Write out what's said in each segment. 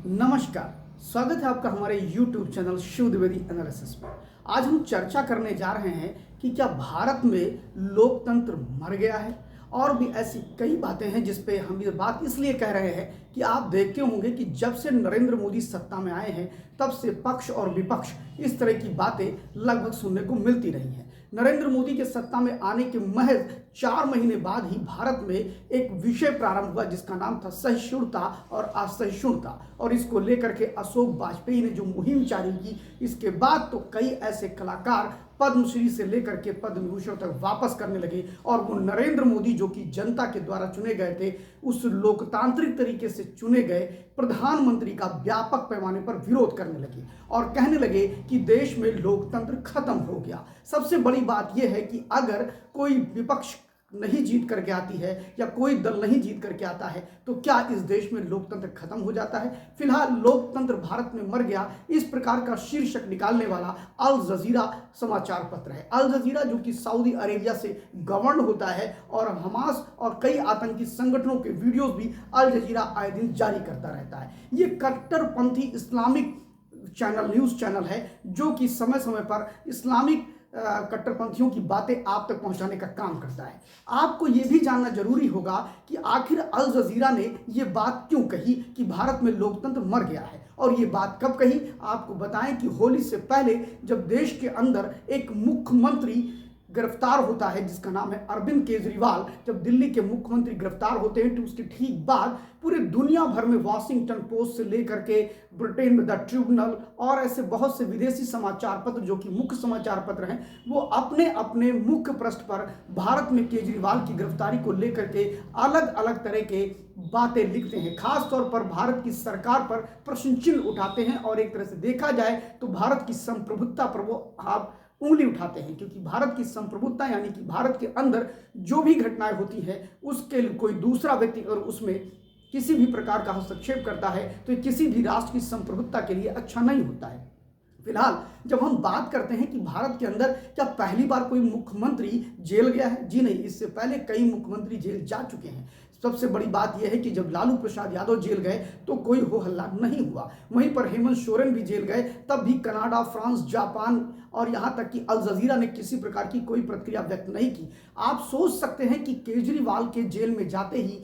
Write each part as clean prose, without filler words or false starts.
नमस्कार। स्वागत है आपका हमारे YouTube channel Shiv Dwivedi analysis में। आज हम चर्चा करने जा रहे हैं कि क्या भारत में लोकतंत्र मर गया है, और भी ऐसी कई बातें हैं जिस पे हम ये बात इसलिए कह रहे हैं कि आप देखते होंगे कि जब से नरेंद्र मोदी सत्ता में आए हैं तब से पक्ष और विपक्ष इस तरह की बातें लगभग सुनने को मिलती रही हैं। नरेंद्र मोदी के सत्ता में आने के महज 4 महीने बाद ही भारत में एक विषय प्रारंभ हुआ जिसका नाम था सहिष्णुता और असहिष्णुता, और इसको लेकर के अशोक वाजपेयी ने जो मुहिम जारी की, इसके बाद तो कई ऐसे कलाकार पद्मश्री से लेकर के पद्म विभूषण तक वापस करने लगे, और वो नरेंद्र मोदी जो कि जनता के द्वारा चुने गए थे, उस लोकतांत्रिक तरीके से चुने गए प्रधानमंत्री का व्यापक पैमाने पर विरोध करने लगे और कहने लगे कि देश में लोकतंत्र खत्म हो गया। सबसे बड़ी बात यह है कि अगर कोई विपक्ष नहीं जीत करके आती है या कोई दल नहीं जीत करके आता है तो क्या इस देश में लोकतंत्र खत्म हो जाता है? फिलहाल लोकतंत्र भारत में मर गया, इस प्रकार का शीर्षक निकालने वाला अल जजीरा समाचार पत्र है। अल जजीरा जो कि सऊदी अरेबिया से गवर्न होता है और हमास और कई आतंकी संगठनों के वीडियोस भी अल जजीरा आए दिन जारी करता रहता है। ये कट्टरपंथी इस्लामिक चैनल, न्यूज़ चैनल है जो कि समय समय पर इस्लामिक कट्टरपंथियों की बातें आप तक पहुंचाने का काम करता है। आपको यह भी जानना जरूरी होगा कि आखिर अल जजीरा ने यह बात क्यों कही कि भारत में लोकतंत्र मर गया है, और ये बात कब कही। आपको बताएं कि होली से पहले जब देश के अंदर एक मुख्यमंत्री गिरफ्तार होता है जिसका नाम है अरविंद केजरीवाल, जब दिल्ली के मुख्यमंत्री गिरफ्तार होते हैं तो उसके ठीक बाद पूरे दुनिया भर में वॉशिंगटन पोस्ट से लेकर के ब्रिटेन में द ट्रिब्यूनल और ऐसे बहुत से विदेशी समाचार पत्र जो कि मुख्य समाचार पत्र हैं, वो अपने अपने मुख्य पृष्ठ पर भारत में केजरीवाल की गिरफ्तारी को लेकर के अलग अलग तरह के बातें लिखते हैं। खास तौर पर भारत की सरकार पर प्रश्न चिन्ह उठाते हैं, और एक तरह से देखा जाए तो भारत की संप्रभुता पर वो आप उंगली उठाते हैं, क्योंकि भारत की संप्रभुता यानी कि भारत के अंदर जो भी घटनाएं होती है उसके कोई दूसरा व्यक्ति अगर उसमें किसी भी प्रकार का हस्तक्षेप करता है तो किसी भी राष्ट्र की संप्रभुता के लिए अच्छा नहीं होता है। फिलहाल जब हम बात करते हैं कि भारत के अंदर क्या पहली बार कोई मुख्यमंत्री जेल गया है, जी नहीं, इससे पहले कई मुख्यमंत्री जेल जा चुके हैं। सबसे बड़ी बात यह है कि जब लालू प्रसाद यादव जेल गए तो कोई हो हल्ला नहीं हुआ। वहीं पर हेमंत सोरेन भी जेल गए, तब भी कनाडा, फ्रांस, जापान और यहां तक कि अल जजीरा ने किसी प्रकार की कोई प्रतिक्रिया व्यक्त नहीं की। आप सोच सकते हैं कि केजरीवाल के जेल में जाते ही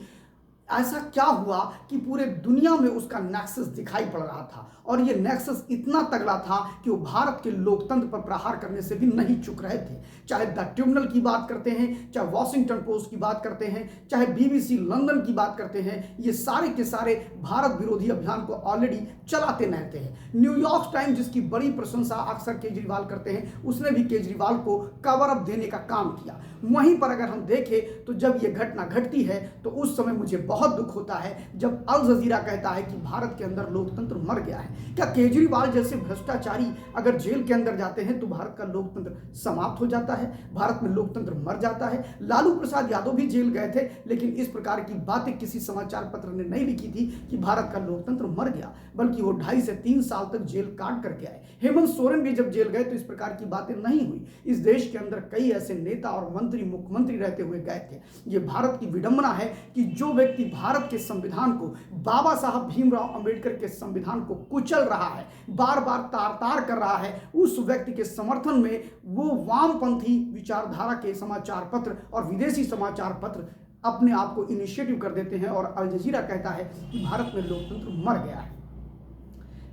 ऐसा क्या हुआ कि पूरे दुनिया में उसका नेक्सस दिखाई पड़ रहा था, और ये नेक्सस इतना तगड़ा था कि वो भारत के लोकतंत्र पर प्रहार करने से भी नहीं चूक रहे थे। चाहे द ट्रिब्यूनल की बात करते हैं, चाहे वॉशिंगटन पोस्ट की बात करते हैं, चाहे BBC लंदन की बात करते हैं, ये सारे के सारे भारत विरोधी अभियान को ऑलरेडी चलाते रहते हैं। न्यूयॉर्क टाइम्स जिसकी बड़ी प्रशंसा अक्सर केजरीवाल करते हैं, उसने भी केजरीवाल को कवर अप देने का काम किया। वहीं पर अगर हम देखें तो जब ये घटना घटती है तो उस समय मुझे बहुत दुख होता है जब अल जजीरा कहता है कि भारत के अंदर लोकतंत्र मर गया है। क्या केजरीवाल जैसे भ्रष्टाचारी अगर जेल के अंदर जाते हैं तो भारत का लोकतंत्र समाप्त हो जाता है, भारत में लोकतंत्र मर जाता है? लालू प्रसाद यादव भी जेल गए थे, लेकिन इस प्रकार की बातें किसी समाचार पत्र ने नहीं लिखी थी कि भारत का लोकतंत्र मर गया, बल्कि वो 2.5 से 3 साल तक जेल काट करके आए। हेमंत सोरेन भी जब जेल गए तो इस प्रकार की बातें नहीं हुई। इस देश के अंदर कई ऐसे नेता और मंत्री, मुख्यमंत्री रहते हुए गए थे। ये भारत की विडंबना है कि जो व्यक्ति भारत के संविधान को, बाबा साहब भीमराव अंबेडकर के संविधान को कुचल रहा है, बार बार तार तार कर रहा है, उस व्यक्ति के समर्थन में वो वामपंथी विचारधारा के समाचार पत्र और विदेशी समाचार पत्र अपने आप को इनिशिएटिव कर देते हैं, और अल जजीरा कहता है कि भारत में लोकतंत्र मर गया है।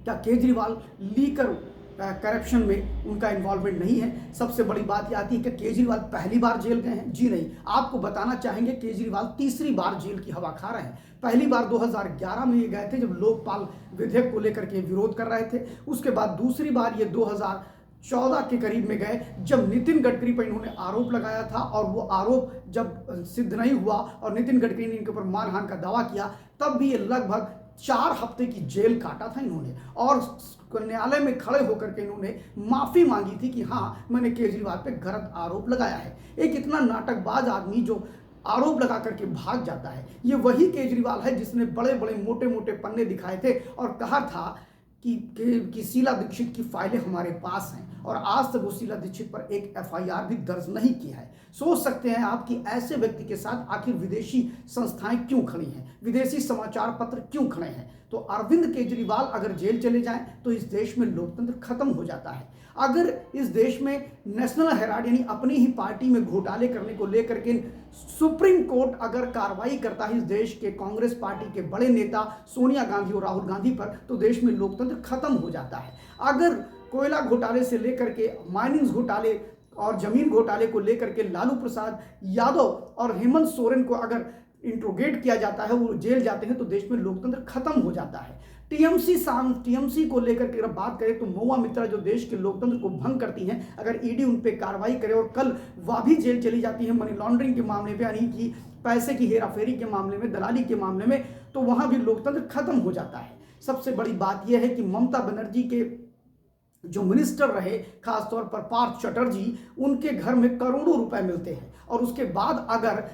क्या केजरीवाल लीकर करप्शन में उनका इन्वॉल्वमेंट नहीं है? सबसे बड़ी बात यह आती है कि केजरीवाल पहली बार जेल गए हैं, जी नहीं। आपको बताना चाहेंगे केजरीवाल तीसरी बार जेल की हवा खा रहे हैं। पहली बार 2011 में ये गए थे जब लोकपाल विधेयक को लेकर के विरोध कर रहे थे। उसके बाद दूसरी बार ये 2014 के करीब में गए जब नितिन गडकरी पर इन्होंने आरोप लगाया था, और वो आरोप जब सिद्ध नहीं हुआ और नितिन गडकरी ने इनके ऊपर मानहानि का दावा किया, तब भी ये लगभग 4 हफ्ते की जेल काटा था इन्होंने, और न्यायालय में खड़े होकर के इन्होंने माफी मांगी थी कि हाँ, मैंने केजरीवाल पे गलत आरोप लगाया है। एक इतना नाटकबाज आदमी जो आरोप लगा करके भाग जाता है, ये वही केजरीवाल है जिसने बड़े बड़े मोटे मोटे पन्ने दिखाए थे और कहा था कि शीला दीक्षित की फाइलें हमारे पास हैं और आज तक वो शीला दीक्षित पर एक एफआईआर भी दर्ज नहीं की है। सोच सकते हैं आप कि ऐसे व्यक्ति के साथ आखिर विदेशी संस्थाएं क्यों खड़ी हैं, विदेशी समाचार पत्र क्यों खड़े हैं। तो अरविंद केजरीवाल अगर जेल चले जाएं तो इस देश में लोकतंत्र खत्म हो जाता है। अगर इस देश में नेशनल हेराल्ड यानी अपनी ही पार्टी में घोटाले करने को लेकर के सुप्रीम कोर्ट अगर कार्रवाई करता है इस देश के कांग्रेस पार्टी के बड़े नेता सोनिया गांधी और राहुल गांधी पर, तो देश में लोकतंत्र खत्म हो जाता है। अगर कोयला घोटाले से लेकर के माइनिंग घोटाले और जमीन घोटाले को लेकर के लालू प्रसाद यादव और हेमंत सोरेन को अगर इंट्रोगेट किया जाता है, वो जेल जाते हैं, तो देश में लोकतंत्र खत्म हो जाता है। टीएमसी को लेकर के अगर बात करें तो महुआ मित्रा जो देश के लोकतंत्र को भंग करती हैं, अगर ईडी उन पर कार्रवाई करे और कल वह भी जेल चली जाती है मनी लॉन्ड्रिंग के मामले में, यानी कि पैसे की हेराफेरी के मामले में, दलाली के मामले में, तो वहां भी लोकतंत्र खत्म हो जाता है। सबसे बड़ी बात यह है कि ममता बनर्जी के जो मिनिस्टर रहे, खासतौर पर पार्थ चटर्जी, उनके घर में करोड़ों रुपए मिलते हैं और उसके बाद अगर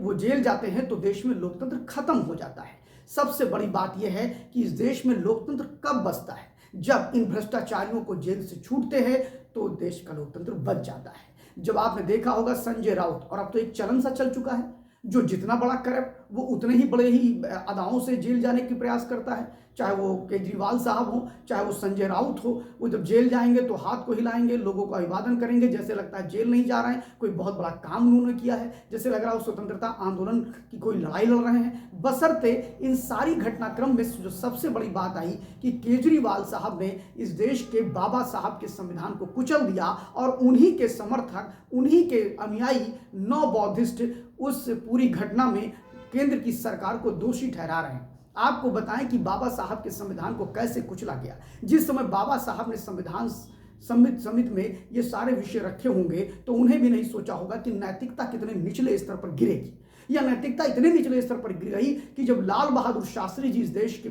वो जेल जाते हैं तो देश में लोकतंत्र खत्म हो जाता है। सबसे बड़ी बात यह है कि इस देश में लोकतंत्र कब बचता है, जब इन भ्रष्टाचारियों को जेल से छूटते हैं तो देश का लोकतंत्र बच जाता है। जब आपने देखा होगा संजय राउत, और अब तो एक चलन सा चल चुका है, जो जितना बड़ा करप्ट वो उतने ही बड़े ही अदाओं से जेल जाने की प्रयास करता है। चाहे वो केजरीवाल साहब हो, चाहे वो संजय राउत हो, वो जब जेल जाएंगे तो हाथ को हिलाएंगे, लोगों को अभिवादन करेंगे, जैसे लगता है जेल नहीं जा रहे हैं, कोई बहुत बड़ा काम उन्होंने किया है, जैसे लग रहा है वो स्वतंत्रता आंदोलन की कोई लड़ाई लड़ रहे हैं। बशर्ते इन सारी घटनाक्रम में जो सबसे बड़ी बात आई कि केजरीवाल साहब ने इस देश के बाबा साहब के संविधान को कुचल दिया और उन्हीं के समर्थक, उन्हीं के अनुयायी नौ बौद्धिस्ट उस पूरी घटना में केंद्र की सरकार को दोषी ठहरा रहे हैं। आपको बताएं कि बाबा साहब के संविधान को कैसे कुचला गया। जिस समय बाबा साहब ने संविधान समिति में ये सारे विषय रखे होंगे तो उन्हें भी नहीं सोचा होगा कि नैतिकता कितने निचले स्तर पर गिरेगी। यह नैतिकता इतने निचले स्तर पर गिर गई कि जब लाल बहादुर शास्त्री जी इस देश के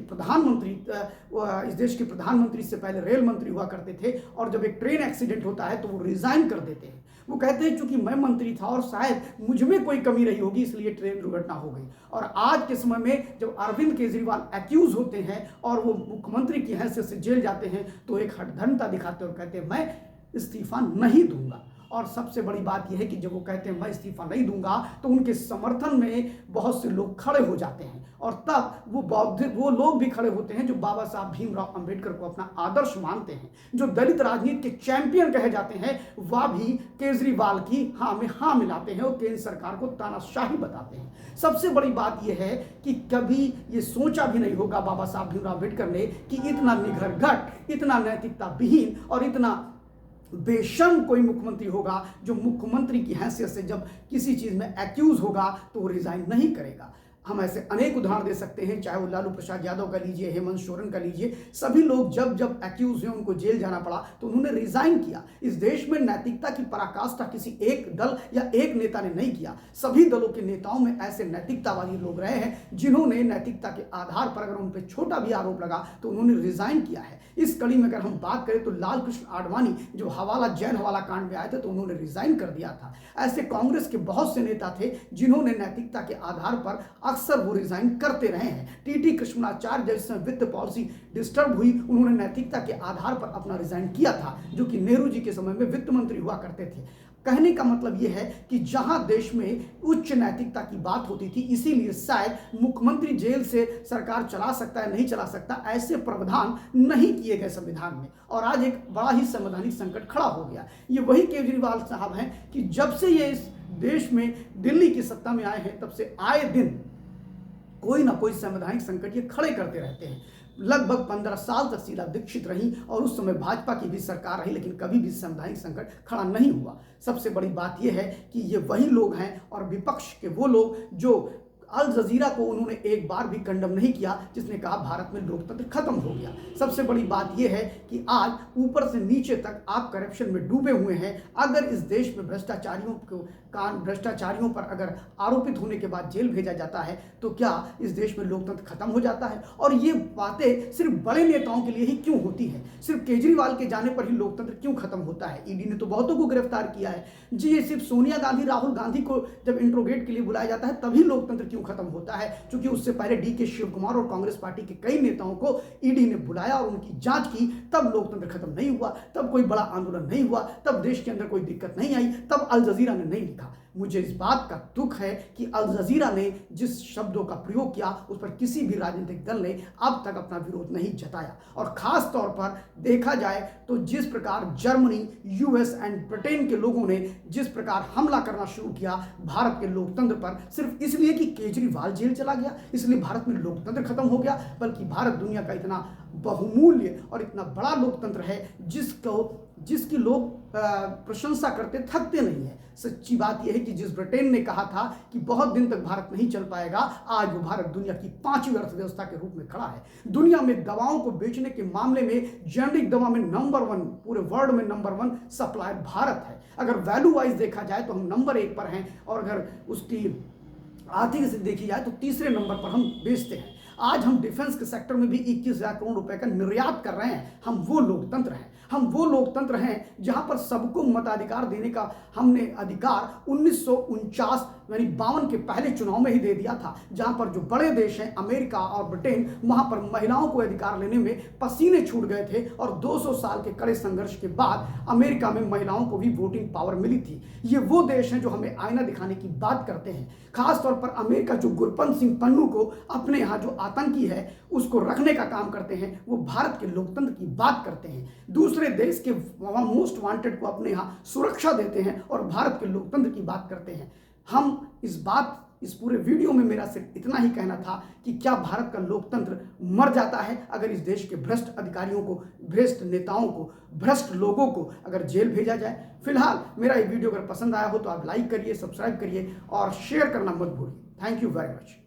प्रधानमंत्री से पहले रेल मंत्री हुआ करते थे, और जब एक ट्रेन एक्सीडेंट होता है तो वो रिजाइन कर देते हैं। वो कहते हैं चूंकि मैं मंत्री था और शायद मुझ में कोई कमी रही होगी इसलिए ट्रेन दुर्घटना हो गई। और आज के समय में जब अरविंद केजरीवाल एक्यूज होते हैं और वो मुख्यमंत्री की हैसियत से जेल जाते हैं तो एक हठधर्मिता दिखाते और कहते हैं मैं इस्तीफा नहीं दूंगा। और सबसे बड़ी बात यह है कि जब वो कहते हैं मैं इस्तीफा नहीं दूंगा तो उनके समर्थन में बहुत से लोग खड़े हो जाते हैं, और तब वो लोग भी खड़े होते हैं जो बाबा साहब भीमराव अंबेडकर को अपना आदर्श मानते हैं, जो दलित राजनीति के चैंपियन कहे जाते हैं, वह भी केजरीवाल की हाँ में हाँ मिलाते हैं और केंद्र सरकार को तानाशाही बताते हैं। सबसे बड़ी बात यह है कि कभी ये सोचा भी नहीं होगा बाबा साहब भीमराव अंबेडकर ने कि इतना निघरघट, इतना नैतिकता विहीन और इतना बेशर्म कोई मुख्यमंत्री होगा जो मुख्यमंत्री की हैसियत से जब किसी चीज में एक्यूज होगा तो वो रिजाइन नहीं करेगा। हम ऐसे अनेक उदाहरण दे सकते हैं, चाहे वो लालू प्रसाद यादव का लीजिए, हेमंत सोरेन का लीजिए। सभी लोग जब जब एक्यूज हुए, उनको जेल जाना पड़ा तो उन्होंने रिजाइन किया। इस देश में नैतिकता की पराकाष्ठा किसी एक दल या एक नेता ने नहीं किया। सभी दलों के नेताओं में ऐसे नैतिकतावादी लोग रहे हैं जिन्होंने नैतिकता के आधार पर अगर उन पर छोटा भी आरोप लगा तो उन्होंने रिजाइन किया है। इस कड़ी में अगर हम बात करें तो लाल कृष्ण आडवाणी जो जैन हवाला कांड में आए थे तो उन्होंने रिजाइन कर दिया था। ऐसे कांग्रेस के बहुत से नेता थे जिन्होंने नैतिकता के आधार पर अक्सर वो रिजाइन करते रहे हैं। टीटी कृष्णाचार्य जैसे वित्त पॉलिसी डिस्टर्ब हुई, उन्होंने नैतिकता के आधार पर अपना रिजाइन किया था, जो कि नेहरू जी के समय में वित्त मंत्री हुआ करते थे। कहने का मतलब यह है कि जहां देश में उच्च नैतिकता की बात होती थी, इसीलिए शायद मुख्यमंत्री जेल से सरकार चला सकता है, नहीं चला सकता, ऐसे प्रावधान नहीं किए गए संविधान में, और आज एक बड़ा ही संवैधानिक संकट खड़ा हो गया। ये वही केजरीवाल साहब हैं कि जब से ये इस देश में दिल्ली की सत्ता में आए हैं तब से आए दिन कोई ना कोई संवैधानिक संकट ये खड़े करते रहते हैं। लगभग 15 साल तक शीला दीक्षित रही और उस समय भाजपा की भी सरकार रही, लेकिन कभी भी संवैधानिक संकट खड़ा नहीं हुआ। सबसे बड़ी बात यह है कि ये वही लोग हैं और विपक्ष के वो लोग जो अल जजीरा को उन्होंने एक बार भी कंडम नहीं किया, जिसने कहा भारत में लोकतंत्र खत्म हो गया। सबसे बड़ी बात यह है कि आज ऊपर से नीचे तक आप करप्शन में डूबे हुए हैं। अगर इस देश में भ्रष्टाचारियों पर अगर आरोपित होने के बाद जेल भेजा जाता है तो क्या इस देश में लोकतंत्र खत्म हो जाता है? और ये बातें सिर्फ बड़े नेताओं के लिए ही क्यों होती है? सिर्फ केजरीवाल के जाने पर ही लोकतंत्र क्यों खत्म होता है? ईडी ने तो बहुतों को गिरफ्तार किया है जी। ये सिर्फ सोनिया गांधी, राहुल गांधी को जब इंट्रोगेट के लिए बुलाया जाता है तभी लोकतंत्र क्यों क्यों खत्म होता है? क्योंकि उससे पहले DK शिव कुमार और कांग्रेस पार्टी के कई नेताओं को ईडी ने बुलाया और उनकी जांच की, तब लोकतंत्र खत्म नहीं हुआ, तब कोई बड़ा आंदोलन नहीं हुआ, तब देश के अंदर कोई दिक्कत नहीं आई, तब अल जजीरा ने नहीं लिखा। मुझे इस बात का दुख है कि अल जजीरा ने जिस शब्दों का प्रयोग किया उस पर किसी भी राजनीतिक दल ने अब तक अपना विरोध नहीं जताया। और खास तौर पर देखा जाए तो जिस प्रकार जर्मनी, US एंड ब्रिटेन के लोगों ने जिस प्रकार हमला करना शुरू किया भारत के लोकतंत्र पर, सिर्फ इसलिए कि केजरीवाल जेल चला गया इसलिए भारत में लोकतंत्र खत्म हो गया, बल्कि भारत दुनिया का इतना बहुमूल्य और इतना बड़ा लोकतंत्र है जिसकी लोग प्रशंसा करते थकते नहीं है। सच्ची बात यह है कि जिस ब्रिटेन ने कहा था कि बहुत दिन तक भारत नहीं चल पाएगा, आज वो भारत दुनिया की 5वीं अर्थव्यवस्था के रूप में खड़ा है। दुनिया में दवाओं को बेचने के मामले में जेनेरिक दवा में नंबर 1, पूरे वर्ल्ड में नंबर 1 सप्लायर भारत है। अगर वैल्यू वाइज देखा जाए तो हम नंबर 1 पर हैं, और अगर उसकी आर्थिक से देखी जाए तो तीसरे नंबर पर हम बेचते हैं। आज हम डिफेंस के सेक्टर में भी 21,000 करोड़ रुपए का निर्यात कर रहे हैं। हम वो लोकतंत्र हैं, हम वो लोकतंत्र हैं जहां पर सबको मताधिकार देने का हमने अधिकार 1949 यानी 52 के पहले चुनाव में ही दे दिया था। जहां पर जो बड़े देश हैं अमेरिका और ब्रिटेन, वहां पर महिलाओं को अधिकार लेने में पसीने छूट गए थे, और 200 साल के कड़े संघर्ष के बाद अमेरिका में महिलाओं को भी वोटिंग पावर मिली थी। ये वो देश हैं जो हमें आईना दिखाने की बात करते हैं। खासतौर पर अमेरिका जो गुरपंत सिंह पन्नू को अपने यहाँ जो आतंकी है उसको रखने का काम करते हैं, वो भारत के लोकतंत्र की बात करते हैं। दूसरे देश के मोस्ट वांटेड को अपने यहाँ सुरक्षा देते हैं और भारत के लोकतंत्र की बात करते हैं। हम इस पूरे वीडियो में मेरा सिर्फ इतना ही कहना था कि क्या भारत का लोकतंत्र मर जाता है अगर इस देश के भ्रष्ट अधिकारियों को, भ्रष्ट नेताओं को, भ्रष्ट लोगों को अगर जेल भेजा जाए? फिलहाल मेरा ये वीडियो अगर पसंद आया हो तो आप लाइक करिए, सब्सक्राइब करिए और शेयर करना मत भूलिए। Thank you very much.